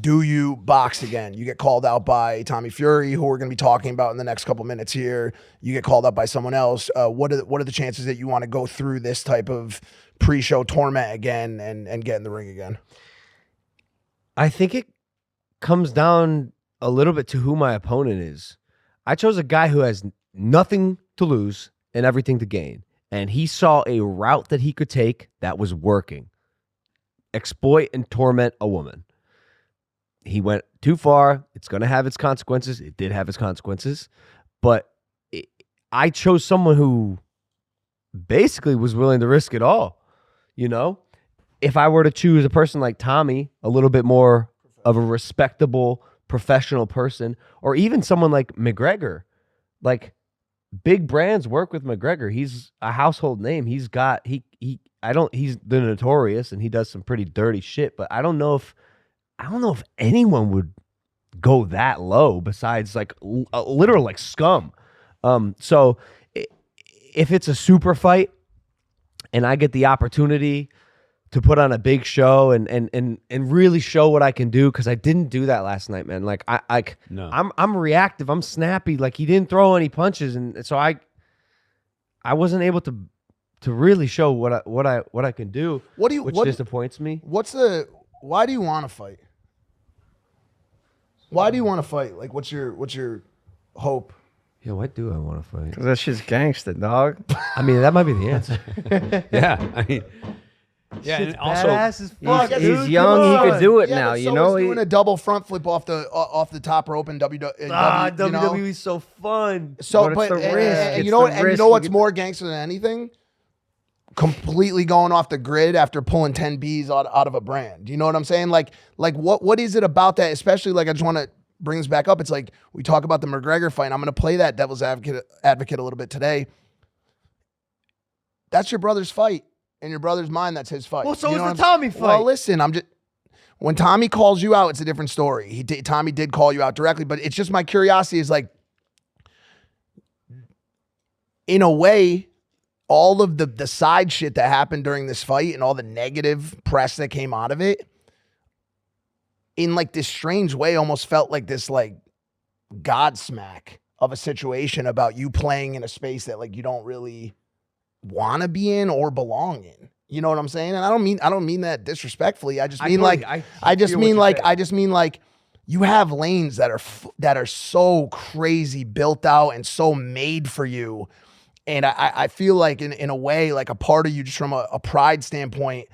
Do you box again? You get called out by Tommy Fury, who we're going to be talking about in the next couple minutes here. You get called out by someone else. What are the chances that you want to go through this type of pre-show torment again and get in the ring again? I think it comes down a little bit to who my opponent is. I chose a guy who has nothing to lose and everything to gain. And he saw a route that he could take that was working. Exploit and torment a woman. He went too far. It's going to have its consequences. It did have its consequences. But I chose someone who basically was willing to risk it all. You know? If I were to choose a person like Tommy, a little bit more of a respectable, professional person, or even someone like McGregor, like big brands work with McGregor. He's a household name. He's the notorious, and he does some pretty dirty shit, but I don't know if anyone would go that low besides like a literal like scum. So if it's a super fight and I get the opportunity to put on a big show and really show what I can do, because I didn't do that last night, man. Like I'm reactive, I'm snappy. Like he didn't throw any punches, and so I wasn't able to really show what I can do. Which disappoints me. Why do you want to fight? Why do you want to fight? Like, what's your hope? Yeah, why do I want to fight? Because that's just gangster, dog. I mean, that might be the answer. Yeah, I mean, yeah, Shit's and also badass as fuck, He's dude. young, Come he could on. do it Yeah, now. but You so know, is doing a double front flip off the top rope in WWE. WWE is so fun. So, But it's but the risk. and It's you know, the and you risk. know You what's get more gangster than anything? Completely going off the grid after pulling 10 Bs out of a brand. You know what I'm saying? Like what is it about that? Especially, like, I just want to bring this back up. It's like we talk about the McGregor fight. And I'm going to play that devil's advocate a little bit today. That's your brother's fight. In your brother's mind, that's his fight. Well, so You is know the what Tommy Well, fight. listen, when Tommy calls you out, it's a different story. Tommy did call you out directly, but it's just my curiosity is like, in a way, all of the side shit that happened during this fight and all the negative press that came out of it, in like this strange way, almost felt like this like godsmack of a situation about you playing in a space that like you don't really want to be in or belong in. You know what I'm saying? And I don't mean that disrespectfully. I just mean like you have lanes that are so crazy built out and so made for you. And I feel like in a way, like a part of you just from a pride standpoint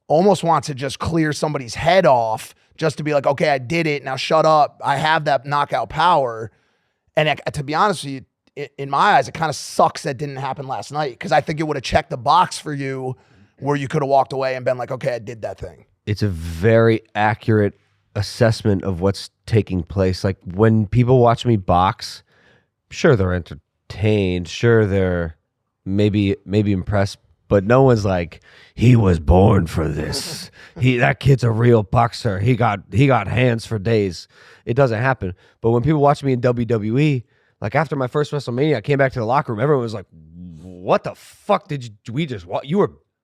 almost wants to just clear somebody's head off just to be like, okay, I did it. Now shut up. I have that knockout power. And to be honest with you, in my eyes, it kind of sucks that didn't happen last night, because I think it would have checked the box for you where you could have walked away and been like, okay, I did that thing. It's a very accurate assessment of what's taking place. Like when people watch me box, sure, they're entertained. Sure, they're maybe impressed, but no one's like, he was born for this. That kid's a real boxer. He got hands for days. It doesn't happen. But when people watch me in WWE, like after my first WrestleMania, I came back to the locker room. Everyone was like, "What the fuck did we just watch? You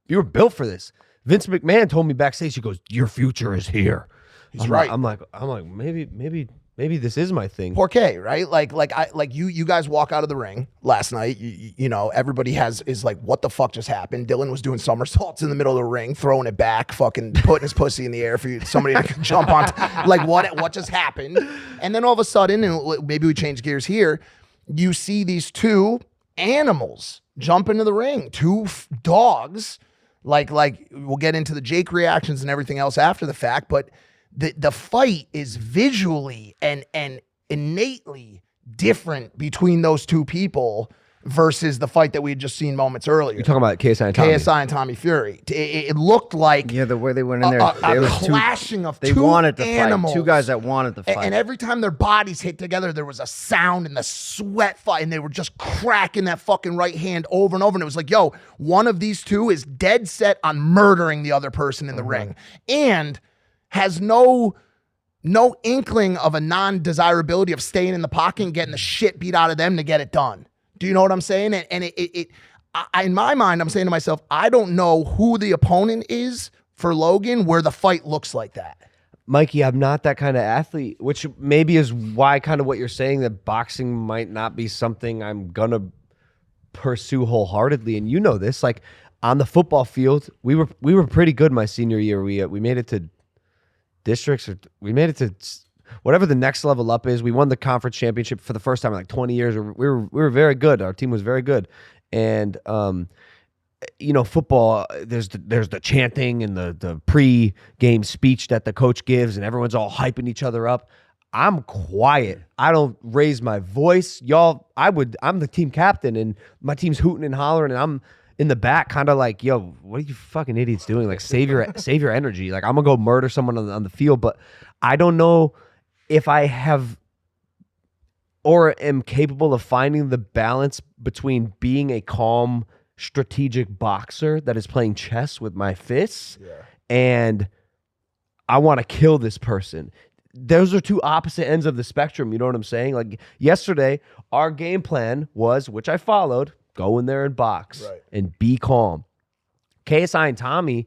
were built for this." Vince McMahon told me backstage. He goes, "Your future is here." He's right. I'm like, maybe this is my thing. Porque, right? Like you guys walk out of the ring last night. You know, everybody is like, what the fuck just happened? Dillon was doing somersaults in the middle of the ring, throwing it back, fucking putting his pussy in the air for somebody to jump on. Like, what just happened? And then all of a sudden, and maybe we change gears here, you see these two animals jump into the ring, two dogs. Like we'll get into the Jake reactions and everything else after the fact, but the fight is visually and innately different between those two people versus the fight that we had just seen moments earlier. You're talking about KSI and Tommy. KSI and Tommy Fury. It looked like the way they went in there, a it was clashing of they two wanted to animals. fight. Two guys that wanted to fight. And every time their bodies hit together, there was a sound and the sweat fight, and they were just cracking that fucking right hand over and over. And it was like, yo, one of these two is dead set on murdering the other person in the ring. And has no inkling of a non-desirability of staying in the pocket and getting the shit beat out of them to get it done. Do you know what I'm saying? And in my mind, I'm saying to myself, I don't know who the opponent is for Logan where the fight looks like that. Mikey, I'm not that kind of athlete, which maybe is why kind of what you're saying, that boxing might not be something I'm gonna pursue wholeheartedly. And you know this, like on the football field, we were pretty good my senior year. We made it to districts, or we made it to whatever the next level up is. We won the conference championship for the first time in like 20 years. We were very good. Our team was very good. And football, there's the chanting and the pre-game speech that the coach gives, and everyone's all hyping each other up. I'm quiet. I don't raise my voice. Y'all, I'm the team captain, and my team's hooting and hollering, and I'm in the back kind of like, yo, what are you fucking idiots doing? Like, save your energy. Like, I'm gonna go murder someone on the field, but I don't know if I have or am capable of finding the balance between being a calm, strategic boxer that is playing chess with my fists and I want to kill this person. Those are two opposite ends of the spectrum. You know what I'm saying? Like yesterday, our game plan was, which I followed, go in there and box and be calm. KSI and Tommy,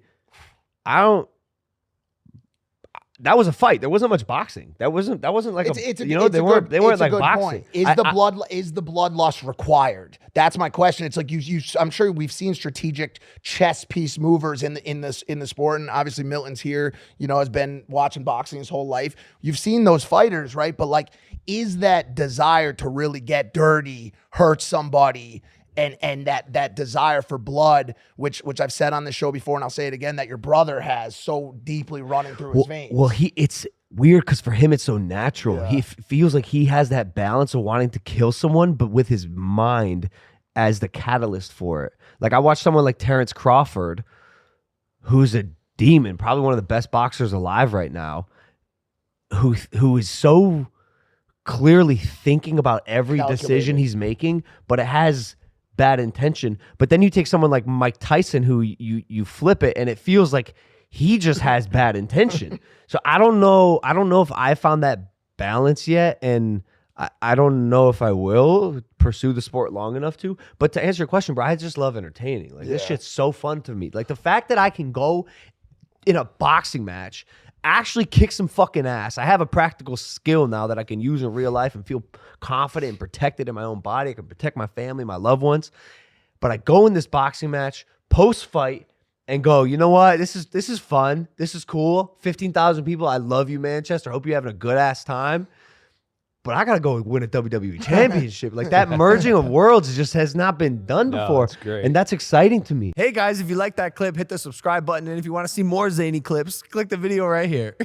that was a fight. There wasn't much boxing. That wasn't like they weren't like boxing. Point. Is the bloodlust required? That's my question. It's like I'm sure we've seen strategic chess piece movers in the sport, and obviously Milton's here, has been watching boxing his whole life. You've seen those fighters, right? But like, is that desire to really get dirty, hurt somebody, and that desire for blood, which I've said on this show before, and I'll say it again, that your brother has so deeply running through his veins. Well, it's weird because for him it's so natural. He feels like he has that balance of wanting to kill someone, but with his mind as the catalyst for it. Like I watched someone like Terrence Crawford, who's a demon, probably one of the best boxers alive right now, who is so clearly thinking about every decision he's making, but it has bad intention. But then you take someone like Mike Tyson, who you flip it and it feels like he just has bad intention. So I don't know if I found that balance yet, and I don't know if I will pursue the sport long enough to. But to answer your question, bro, I just love entertaining. Like this shit's so fun to me. Like the fact that I can go in a boxing match, actually kick some fucking ass. I have a practical skill now that I can use in real life and feel confident and protected in my own body. I can protect my family, my loved ones. But I go in this boxing match post-fight and go, you know what? This is fun. This is cool. 15,000 people. I love you, Manchester. Hope you're having a good ass time. But I gotta go win a WWE championship. Like that merging of worlds just has not been done before. That's great. And that's exciting to me. Hey guys, if you like that clip, hit the subscribe button. And if you want to see more zany clips, click the video right here.